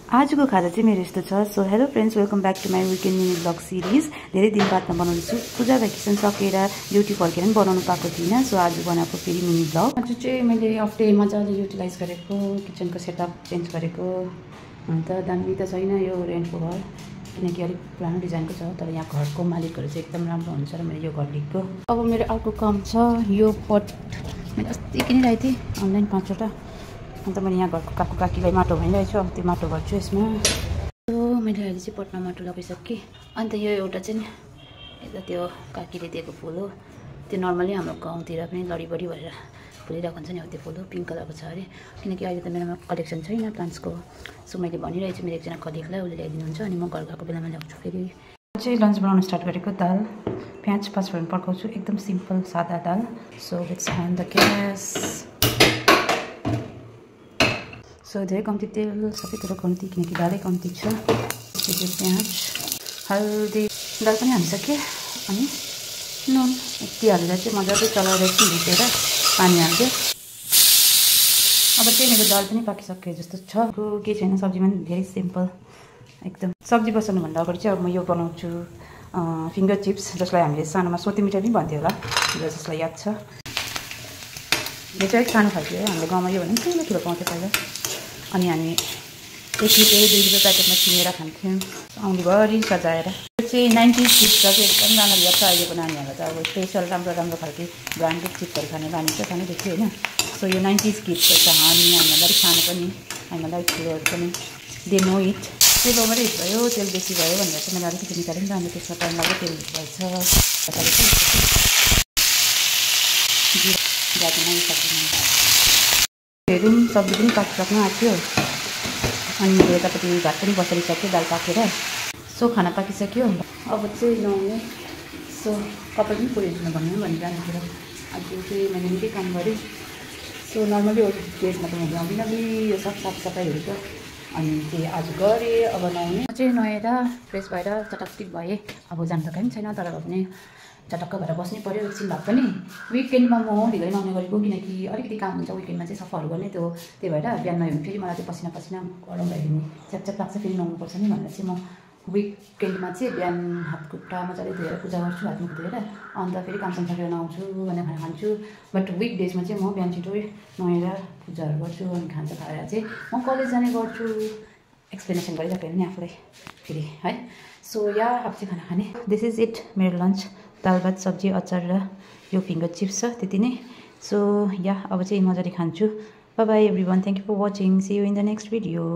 आजको खाजा चाहिँ मेरो यस्तो छ। So hello friends, welcome back to my weekend mini vlog series. धेरै दिन बादमा बनाउँदैछु। पूजा भ्याकेसन सकेर ड्युटी फर्केर पनि बनाउनु पाएको थिइनँ। सो आज बनाएको फेरि मिनी ब्लग। आज चाहिँ मैले हाफ डे मजाले युटिलाइज गरेको, किचनको सेटअप चेन्ज गरेको। अन्त दामी त छैन यो रेन्टको घर, किनकि अलिक पुरानो डिजाइनको छ। तर यहाँ घरको मालिकहरू चाहिँ एकदम राम्रो हुन्छ र मैले यो घर लिएको। अब मेरो अर्को काम छ, यो पट मैले अस्ति किनिरहेको थिएँ अनलाइन 5वटा। अन्त मैले यहाँ घरको काकु काकीलाई माटो भइरहेको छु। अब त्यो माटो गर्छु यसमा। मैले अहिले चाहिँ पटमा माटो लगाइसकेँ। अन्त यो एउटा चाहिँ यता त्यो काकीले दिएको फुल हो। त्यो नर्मली हाम्रो गाउँतिर पनि लडीबडी भएर फुलिरहेको हुन्छ नि, हो त्यो फुल हो। पिङ्क कलरको छ अरे, किनकि अहिले त मेरोमा कलेक्सन छैन प्लान्ट्सको। सो मैले भनिरहेको छु मेरो एकजना कलिगलाई, उसले ल्याइदिनुहुन्छ। अनि म घर गएको बेलामा ल्याउँछु फेरि। चाहिँ लन्च बनाउन स्टार्ट गरेको। दाल, प्याज, पाँचफोरन पड्काउँछु। एकदम सिम्पल सादा दाल। So let's on the gas. So धेरै कम्ती तेल, सबै कुरो कम्ती, किनकि दालै कम्ती छ। प्याज, हल्दी, दाल पनि हालिसकेँ। अनि नुन यति हालेर चाहिँ मजाले चलाएर एकछिन भिजेर पानी हाल्यो। अब चाहिँ मेरो दाल पनि पाकिसक्यो जस्तो छ। केही छैन सब्जीमा पनि धेरै सिम्पल एकदम। सब्जी बसाल्नुभन्दा अगाडि चाहिँ अब म यो बनाउँछु फिङ्गर चिप्स, जसलाई हामीले सानोमा सोते मिठाई पनि भन्थ्यो होला, जसलाई याद छ। यो चाहिँ अलिक सानो खालको हो। हाम्रो गाउँमा यो भने ठुलो ठुलो पाउँथ्यो पहिला। अनि हामी 1 रुपियाँ 2 रुपियाँ प्याकेटमा किनेर खान्थ्यौँ औँलीभरि सजाएर। यो चाहिँ 90s चिप्स छ कि एकदम राम्रो लाग्छ। अहिलेको नानीहरूलाई त अब स्पेसल राम्रो राम्रो खालको ब्रान्डेड चिप्सहरू खाने बानी छ सानैदेखि होइन। सो यो 90s किड्स छ। हामीलाई अलिक सानो पनि, हामीलाई ठुलोहरू पनि, दे नो इट। तेल ओभर हिट भयो, तेल बेसी भयो भनेर चाहिँ मैले अलिकति निकालेँ नि त। अनि त्यसमा टाइम लाग्यो, तेल हिट भएछ। हेरौँ सब्जी पनि पाकिसक्नु आँट्यो। अनि मेरो यतापट्टि भात पनि बसालिसक्यो दाल पाकेर। सो खाना पाकिसक्यो। अब चाहिँ नुहाउने। सो कपाल पनि पुऱ्याइदिनु भन्नु जान्थ्यो। आज चाहिँ मैले निकै काम गरेँ। सो नर्मली डेजमा त म भ्याउँदिनँ पनि यो सब साफसफाइहरू त। अनि त्यही आज गरेँ। अब नुहाउने। चाहिँ नुहाएर फ्रेस भएर चटक्टिक भएँ। अब जानु त पनि छैन, तर पनि चटक्क भएर बस्नै पऱ्यो एकछिन भए पनि। विकेन्डमा म ढिलै नुहाउने गरेको, किनकि अलिकति काम हुन्छ विकेन्डमा चाहिँ सफाहरू गर्ने। त्यही भएर बिहान नुहायो भने फेरि मलाई चाहिँ पसिना पसिना गरम भइदिने च्यापच्याप लाग्छ, फेरि नुहाउनुपर्छ नि भनेर चाहिँ म विकेन्डमा चाहिँ बिहान हात खुट्टा मजाले धोएर पूजा गर्छु, हातमुख धोएर। अन्त फेरि कामसाम सकेर नुहाउँछु अनि खाना खान्छु। बट विकडेजमा चाहिँ म बिहान छिटो नुहाएर पूजाहरू गर्छु अनि खान्छ खाएर चाहिँ म कलेज जाने गर्छु। एक्सप्लेनेसन गरिरहेको नि आफूलाई फेरि है। सो या अब चाहिँ खाना खाने। दिस इज इट मेरो लन्च। दाल भात सब्जी अचार र यो फिङ्गर चिप्स छ, त्यति नै। सो या अब चाहिँ मजाले खान्छु। Bye bye everyone, thank you for watching. See you in the next video.